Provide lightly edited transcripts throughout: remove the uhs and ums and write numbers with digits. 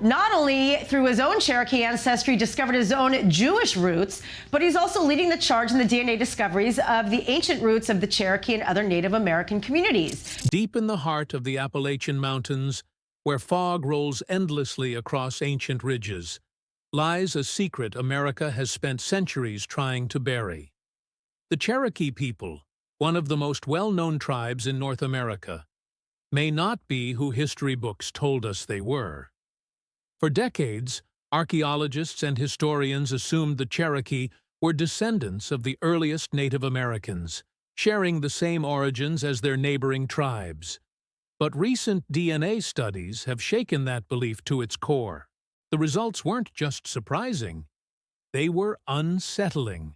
Not only through his own Cherokee ancestry discovered his own Jewish roots, but he's also leading the charge in the DNA discoveries of the ancient roots of the Cherokee and other Native American communities. Deep in the heart of the Appalachian Mountains, where fog rolls endlessly across ancient ridges, lies a secret America has spent centuries trying to bury. The Cherokee people, one of the most well-known tribes in North America, may not be who history books told us they were. For decades, archaeologists and historians assumed the Cherokee were descendants of the earliest Native Americans, sharing the same origins as their neighboring tribes. But recent DNA studies have shaken that belief to its core. The results weren't just surprising, they were unsettling.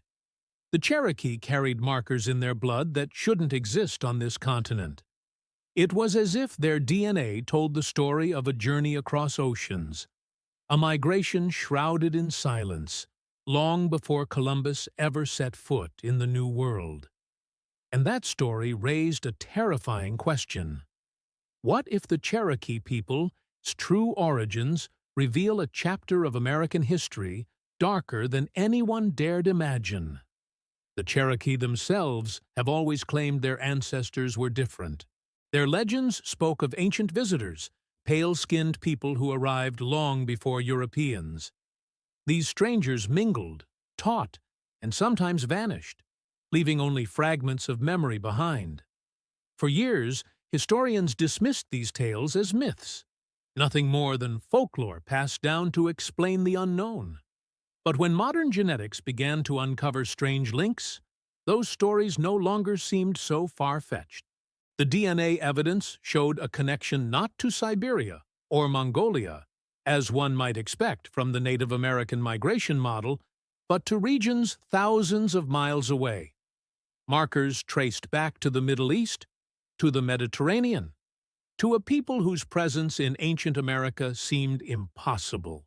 The Cherokee carried markers in their blood that shouldn't exist on this continent. It was as if their DNA told the story of a journey across oceans, a migration shrouded in silence, long before Columbus ever set foot in the New World. And that story raised a terrifying question. What if the Cherokee people's true origins reveal a chapter of American history darker than anyone dared imagine? The Cherokee themselves have always claimed their ancestors were different. Their legends spoke of ancient visitors, pale-skinned people who arrived long before Europeans. These strangers mingled, taught, and sometimes vanished, leaving only fragments of memory behind. For years, historians dismissed these tales as myths, nothing more than folklore passed down to explain the unknown. But when modern genetics began to uncover strange links, those stories no longer seemed so far-fetched. The DNA evidence showed a connection not to Siberia or Mongolia, as one might expect from the Native American migration model, but to regions thousands of miles away. Markers traced back to the Middle East, to the Mediterranean, to a people whose presence in ancient America seemed impossible.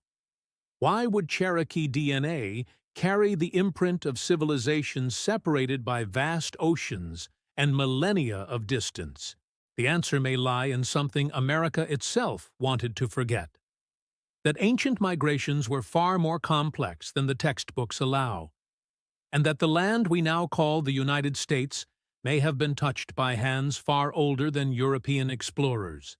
Why would Cherokee DNA carry the imprint of civilizations separated by vast oceans and millennia of distance? The answer may lie in something America itself wanted to forget: that ancient migrations were far more complex than the textbooks allow, and that the land we now call the United States may have been touched by hands far older than European explorers.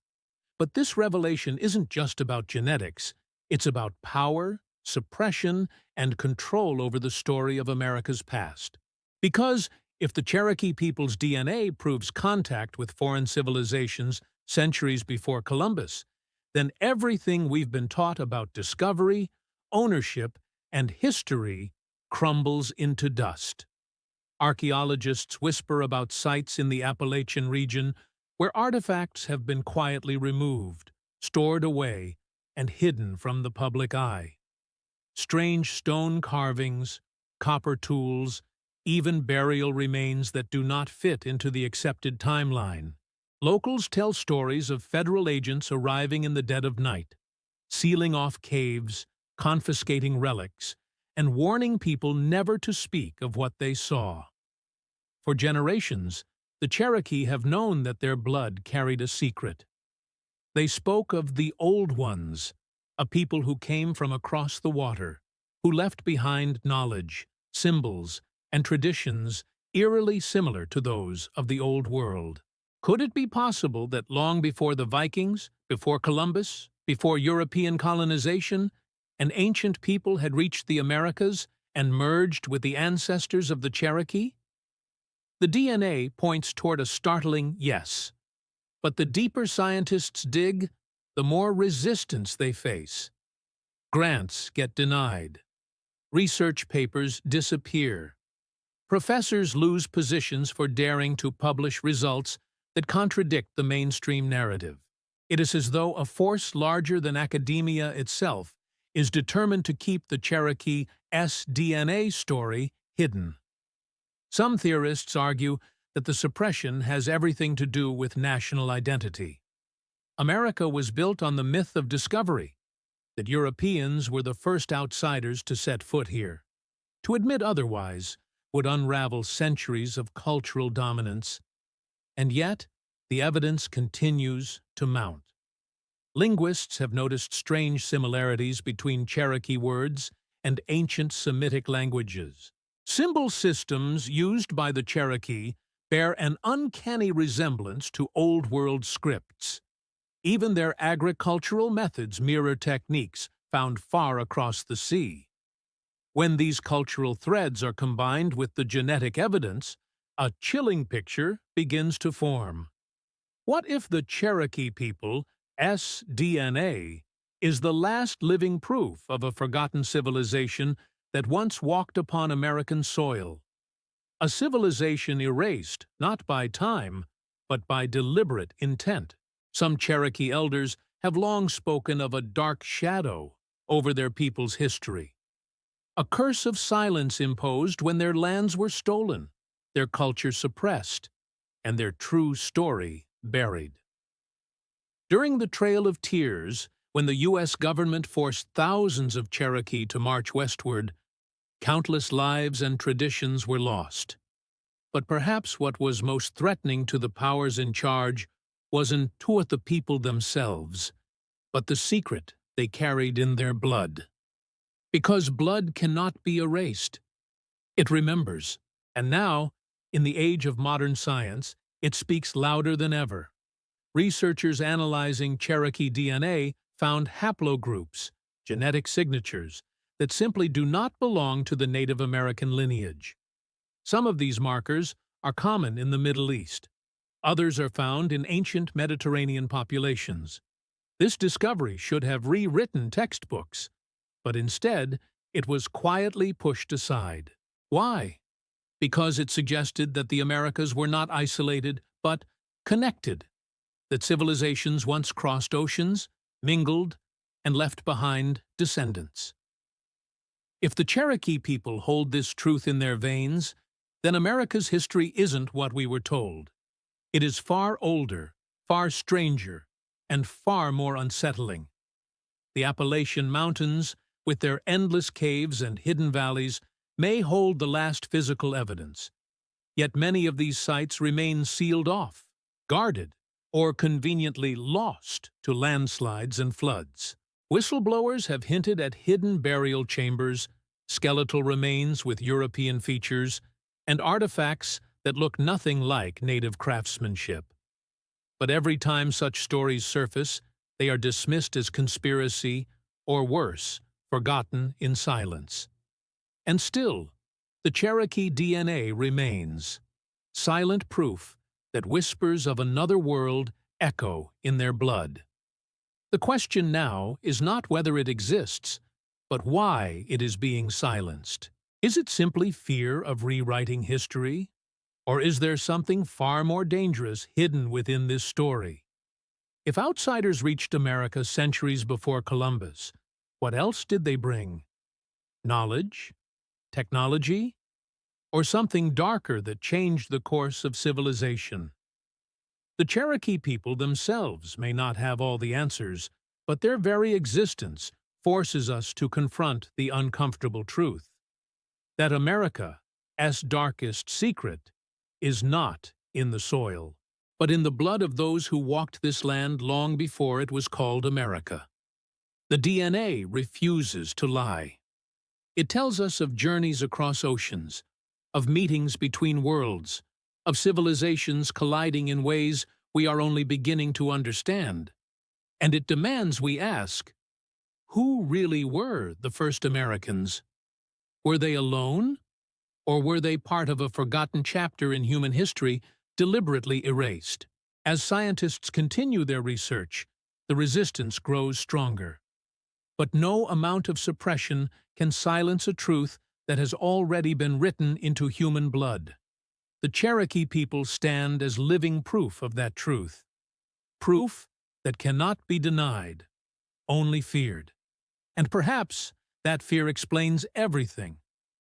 But this revelation isn't just about genetics, it's about power, suppression, and control over the story of America's past. Because if the Cherokee people's DNA proves contact with foreign civilizations centuries before Columbus, then everything we've been taught about discovery, ownership, and history crumbles into dust. Archaeologists whisper about sites in the Appalachian region where artifacts have been quietly removed, stored away, and hidden from the public eye. Strange stone carvings, copper tools, even burial remains that do not fit into the accepted timeline. Locals tell stories of federal agents arriving in the dead of night, sealing off caves, confiscating relics, and warning people never to speak of what they saw. For generations, the Cherokee have known that their blood carried a secret. They spoke of the Old Ones, a people who came from across the water, who left behind knowledge, symbols, and traditions eerily similar to those of the Old World. Could it be possible that long before the Vikings, before Columbus, before European colonization, an ancient people had reached the Americas and merged with the ancestors of the Cherokee? The DNA points toward a startling yes, but the deeper scientists dig, the more resistance they face. Grants get denied. Research papers disappear. Professors lose positions for daring to publish results that contradict the mainstream narrative. It is as though a force larger than academia itself is determined to keep the Cherokee's DNA story hidden. Some theorists argue that the suppression has everything to do with national identity. America was built on the myth of discovery, that Europeans were the first outsiders to set foot here. To admit otherwise would unravel centuries of cultural dominance, and yet the evidence continues to mount. Linguists have noticed strange similarities between Cherokee words and ancient Semitic languages. Symbol systems used by the Cherokee bear an uncanny resemblance to Old World scripts. Even their agricultural methods mirror techniques found far across the sea. When these cultural threads are combined with the genetic evidence, a chilling picture begins to form. What if the Cherokee people, DNA, is the last living proof of a forgotten civilization that once walked upon American soil? A civilization erased not by time, but by deliberate intent. Some Cherokee elders have long spoken of a dark shadow over their people's history. A curse of silence imposed when their lands were stolen, their culture suppressed, and their true story buried. During the Trail of Tears, when the U.S. government forced thousands of Cherokee to march westward, countless lives and traditions were lost. But perhaps what was most threatening to the powers in charge wasn't toward the people themselves, but the secret they carried in their blood. Because blood cannot be erased. It remembers, and now, in the age of modern science, it speaks louder than ever. Researchers analyzing Cherokee DNA found haplogroups, genetic signatures, that simply do not belong to the Native American lineage. Some of these markers are common in the Middle East. Others are found in ancient Mediterranean populations. This discovery should have rewritten textbooks, but instead it was quietly pushed aside. Why? Because it suggested that the Americas were not isolated, but connected, that civilizations once crossed oceans, mingled, and left behind descendants. If the Cherokee people hold this truth in their veins, then America's history isn't what we were told. It is far older, far stranger, and far more unsettling. The Appalachian Mountains, with their endless caves and hidden valleys, may hold the last physical evidence. Yet many of these sites remain sealed off, guarded, or conveniently lost to landslides and floods. Whistleblowers have hinted at hidden burial chambers, skeletal remains with European features, and artifacts that look nothing like native craftsmanship. But every time such stories surface, they are dismissed as conspiracy, or worse, forgotten in silence. And still, the Cherokee DNA remains, silent proof that whispers of another world echo in their blood. The question now is not whether it exists, but why it is being silenced. Is it simply fear of rewriting history? Or is there something far more dangerous hidden within this story? If outsiders reached America centuries before Columbus, what else did they bring? Knowledge? Technology? Or something darker that changed the course of civilization? The Cherokee people themselves may not have all the answers, but their very existence forces us to confront the uncomfortable truth that America's darkest secret is not in the soil, but in the blood of those who walked this land long before it was called America. The DNA refuses to lie. It tells us of journeys across oceans, of meetings between worlds, of civilizations colliding in ways we are only beginning to understand. And it demands we ask, who really were the first Americans? Were they alone? Or were they part of a forgotten chapter in human history deliberately erased? As scientists continue their research, the resistance grows stronger. But no amount of suppression can silence a truth that has already been written into human blood. The Cherokee people stand as living proof of that truth. Proof that cannot be denied, only feared. And perhaps that fear explains everything: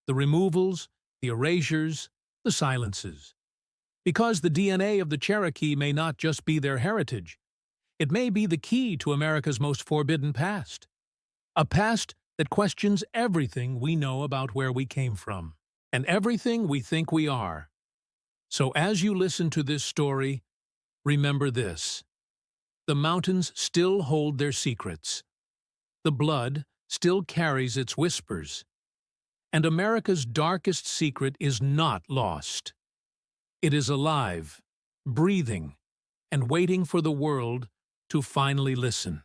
the removals, the erasures, the silences. Because the DNA of the Cherokee may not just be their heritage, it may be the key to America's most forbidden past. A past that questions everything we know about where we came from, and everything we think we are. So as you listen to this story, remember this: The mountains still hold their secrets. The blood still carries its whispers. And America's darkest secret is not lost. It is alive, breathing, and waiting for the world to finally listen.